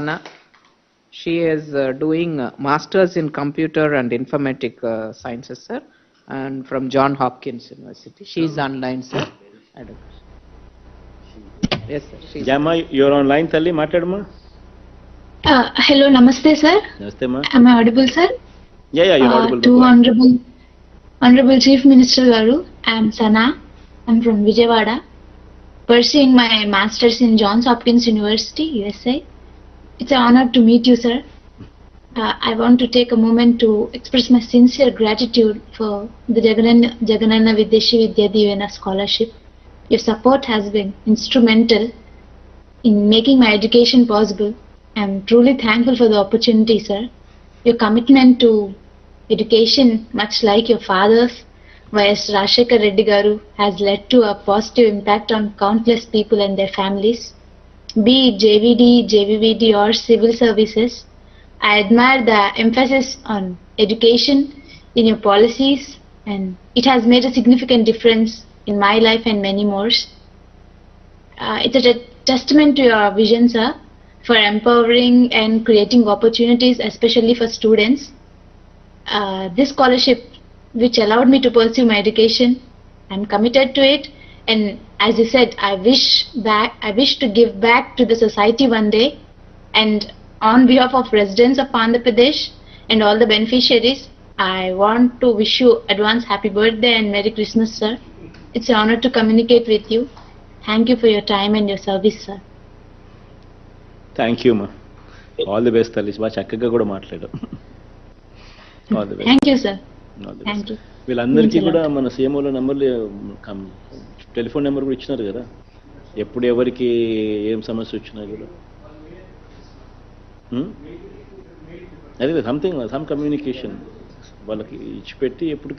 Anna. She is doing masters in computer and informatic sciences, sir, and from John Hopkins University. She is online, sir. Yes, sir. Jama, you're online, Tali, Matadma? Hello, namaste, sir. Namaste, ma. Am I audible, sir? Yeah, you're audible. To Honorable Chief Minister Garu, I am Sana. I'm from Vijayawada, pursuing my masters in Johns Hopkins University, USA. It's an honor to meet you, sir. I want to take a moment to express my sincere gratitude for the Jagananna Videshi Vidya Divena scholarship. Your support has been instrumental in making my education possible. I'm truly thankful for the opportunity, sir. Your commitment to education, much like your father's, Y.S. Rajshekar Reddy Garu, has led to a positive impact on countless people and their families. Be it JVD, JVVD or civil services, I admire the emphasis on education in your policies, and it has made a significant difference in my life and many more. It's a testament to your vision, sir, for empowering and creating opportunities, especially for students. This scholarship, which allowed me to pursue my education, I'm committed to it. And as you said, I wish to give back to the society one day. And on behalf of residents of Andhra Pradesh and all the beneficiaries, I want to wish you advance happy birthday and Merry Christmas, sir. It's an honor to communicate with you. Thank you for your time and your service, sir. Thank you, ma. All the best, Tali. Ba chakkaga kuda matladu. All the best. Thank you, sir. All the best. Thank you. వీళ్ళందరికీ కూడా మన సీఎంఓల నంబర్లు telephone number కూడా ఇచ్చినారు కదా, ఎప్పుడు ఎవరికి ఏం సమస్య వచ్చినా కూడా అదే సమ్ కమ్యూనికేషన్ వాళ్ళకి ఇచ్చిపెట్టి ఎప్పటికీ